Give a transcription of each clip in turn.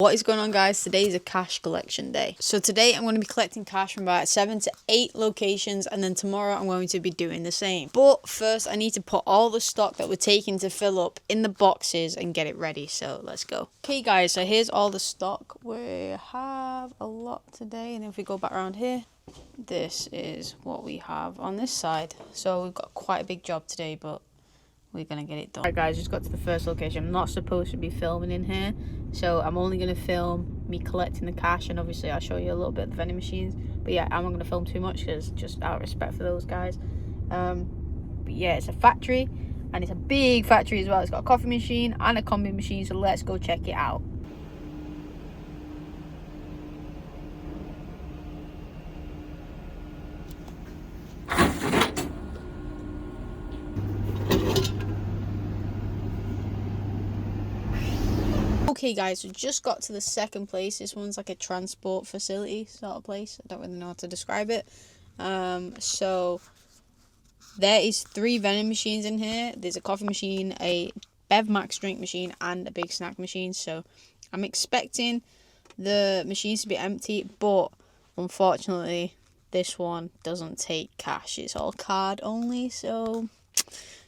What is going on, guys? Today is a cash collection day. So today I'm going to be collecting cash from about 7 to 8 locations, and then tomorrow I'm going to be doing the same. But first I need to put all the stock that we're taking to fill up in the boxes and get it ready. So let's go. Okay guys, so here's all the stock. We have a lot today, and if we go back around here, this is what we have on this side. So we've got quite a big job today, but we're gonna get it done. Alright guys, just got to the first location. I'm not supposed to be filming in here, so I'm only gonna film me collecting the cash, and obviously I'll show you a little bit of the vending machines. But yeah, I'm not gonna film too much because just out of respect for those guys. But yeah, it's a factory, and it's a big factory as well. It's got a coffee machine and a combi machine, so let's go check it out. Okay guys, so just got to the second place. This one's like a transport facility sort of place. I don't really know how to describe it. So there is 3 vending machines in here. There's a coffee machine, a Bev Max drink machine, and a big snack machine. So I'm expecting the machines to be empty, but unfortunately this one doesn't take cash. It's all card only, so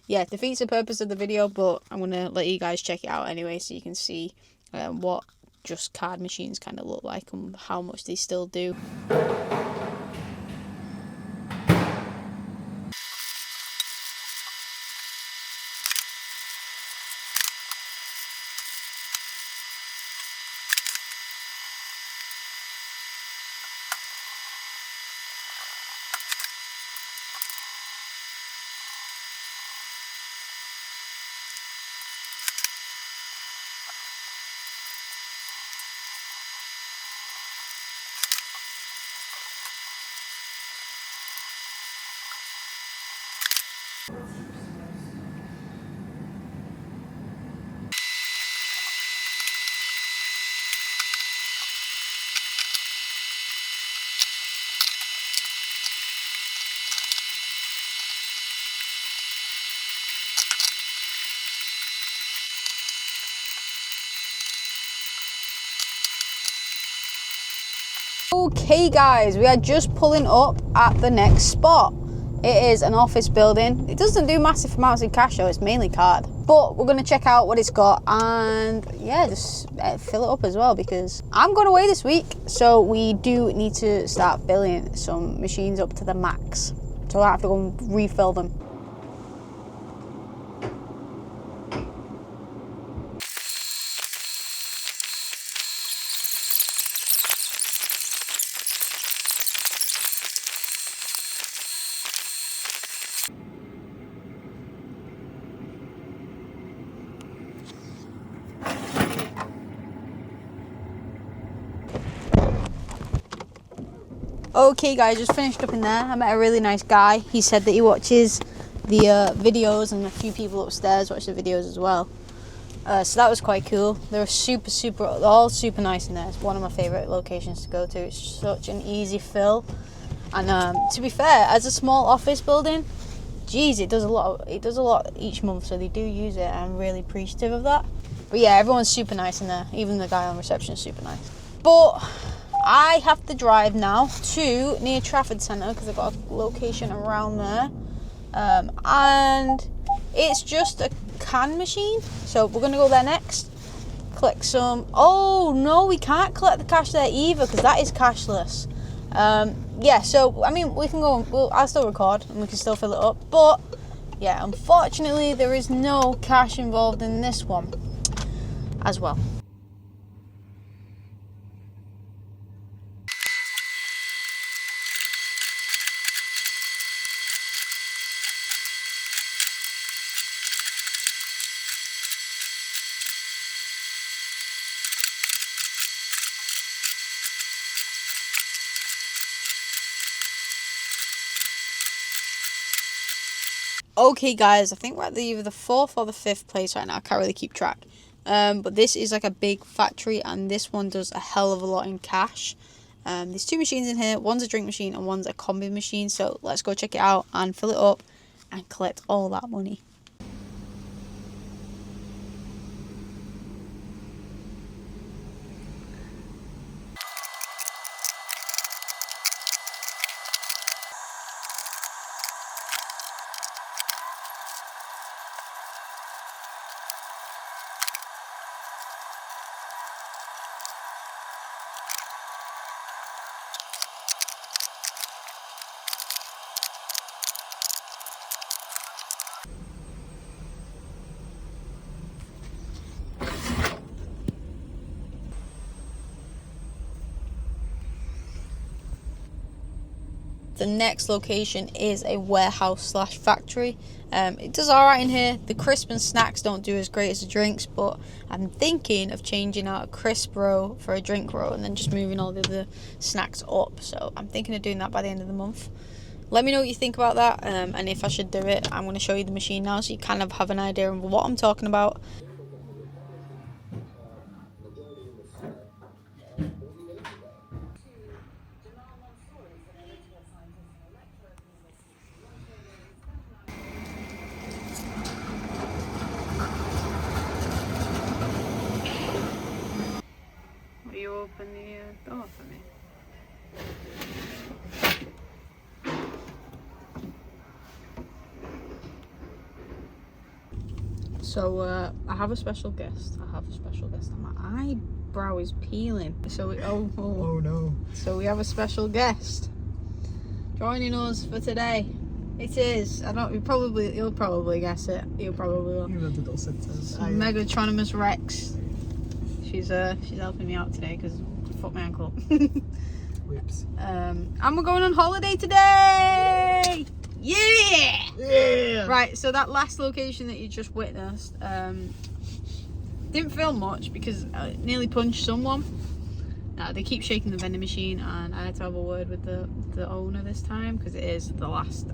yeah, defeats the purpose of the video, but I'm gonna let you guys check it out anyway, so you can see what just card machines kind of look like and how much they still do. Okay guys, we are just pulling up at the next spot. It is an office building. It doesn't do massive amounts of cash though, it's mainly card. But we're going to check out what it's got, and yeah, just fill it up as well, because I'm going away this week. So we do need to start filling some machines up to the max. So I have to go and refill them. Okay guys, just finished up in there. I met a really nice guy. He said that he watches the videos, and a few people upstairs watch the videos as well. So that was quite cool. They're all super nice in there. It's one of my favourite locations to go to. It's such an easy fill. And to be fair, as a small office building, geez, it does a lot each month, so they do use it. I'm really appreciative of that. But yeah, everyone's super nice in there. Even the guy on reception is super nice. But I have to drive now to near Trafford Centre because I've got a location around there, and it's just a can machine, so we're gonna go there next, collect some. Oh no, we can't collect the cash there either because that is cashless. Yeah, so I mean we can go. I'll still record and we can still fill it up, but yeah, unfortunately there is no cash involved in this one as well. Okay guys, I think we're at either the 4th or the 5th place right now. I can't really keep track. But this is like a big factory, and this one does a hell of a lot in cash. There's 2 machines in here. One's a drink machine and one's a combi machine. So let's go check it out and fill it up and collect all that money. the next location is a warehouse slash factory. It does alright in here. The crisp and snacks don't do as great as the drinks, but I'm thinking of changing out a crisp row for a drink row and then just moving all the other snacks up. So I'm thinking of doing that by the end of the month. Let me know what you think about that, and if I should do it. I'm going to show you the machine now so you kind of have an idea of what I'm talking about. Will you open the door for me? So I have a special guest. And my eyebrow is peeling. So oh no. So we have a special guest joining us for today. It is. You'll probably guess it. You probably will. Megatronimus Rex. She's helping me out today because I fucked my ankle. Whips. And we're going on holiday today. Yeah! Right, so that last location that you just witnessed, didn't film much because I nearly punched someone. They keep shaking the vending machine, and I had to have a word with the owner this time because it's the last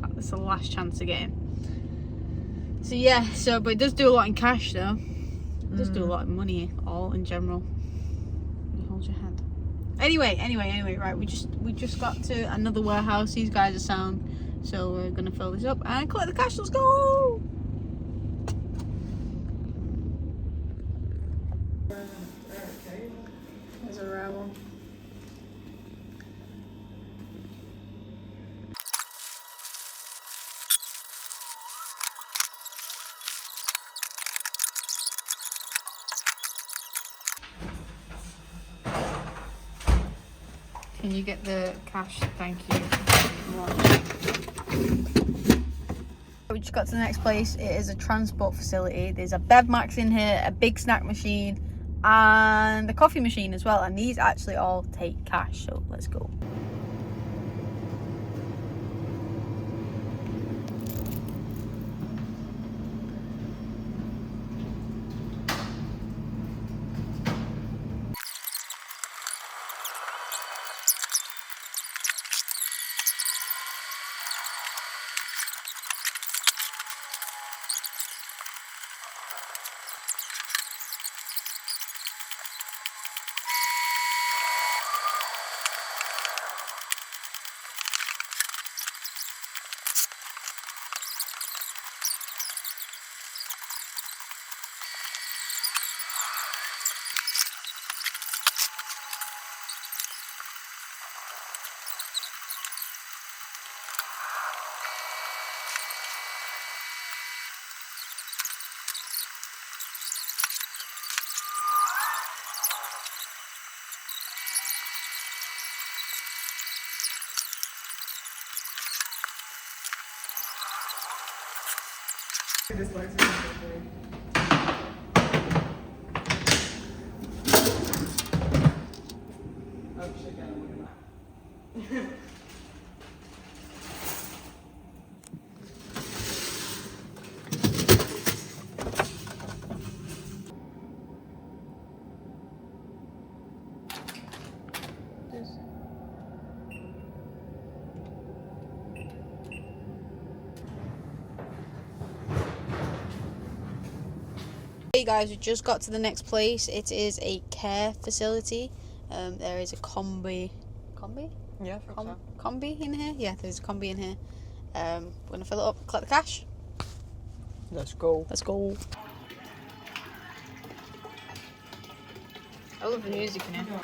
chance to get him. So yeah, but it does do a lot in cash though. It does do a lot of money, all in general. You hold your hand. Anyway, right, we just got to another warehouse. These guys are sound. So we're gonna fill this up and collect the cash. Let's go! There's a rare one. Can you get the cash? Thank you. We just got to the next place. It is a transport facility. There's a Bevmax in here, a big snack machine, and a coffee machine as well. And these actually all take cash. So let's go. This lights is oh shit, yeah, look at that. Hey guys, we just got to the next place. It is a care facility. There is a combi. Yeah, Combi in here? Yeah, there's a combi in here. We're gonna fill it up, collect the cash. Let's go. I love the music in here.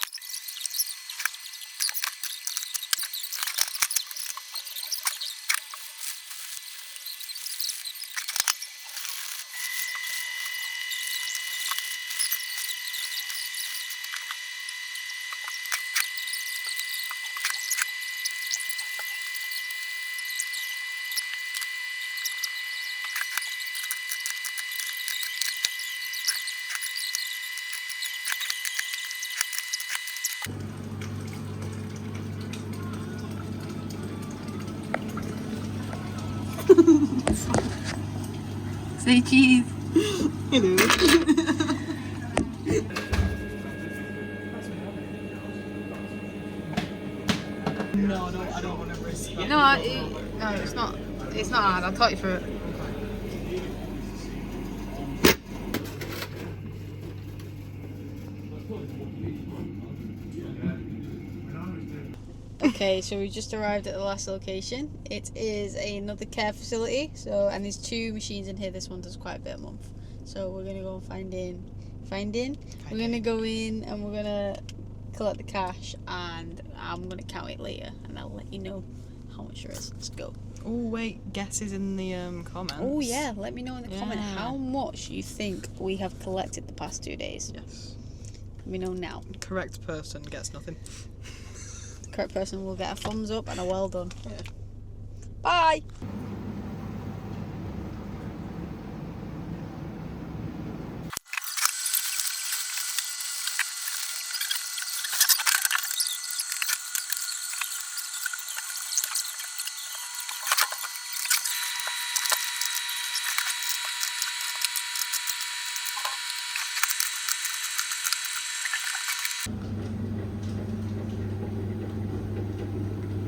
Say cheese. Hello. No, I don't want to risk that. No, it's not. It's not hard. I'll talk you through it. Okay, so we just arrived at the last location. It is another care facility. So, and there's 2 machines in here. This one does quite a bit a month. So we're gonna go and find in. We're gonna go in and we're gonna collect the cash, and I'm gonna count it later, and I'll let you know how much there is. Let's go. Oh wait, guesses in the comments. Oh yeah, let me know in the comment Yeah. how much you think we have collected the past 2 days. Yes. Let me know now. Correct person gets nothing. The correct person will get a thumbs up and a well done. Yeah. Bye.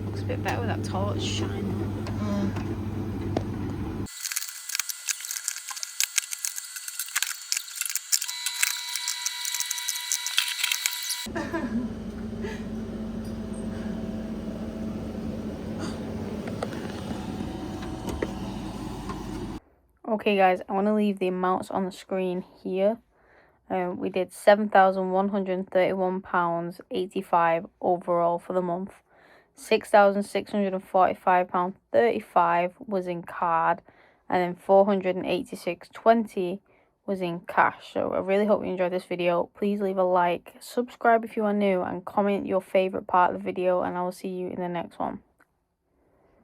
Looks a bit better with that torch shine. Okay guys, I want to leave the amounts on the screen here. We did £7,131.85 overall for the month. £6,645.35 was in card, and then £486.20 was in cash. So I really hope you enjoyed this video. Please leave a like, subscribe if you are new, and comment your favourite part of the video, and I will see you in the next one.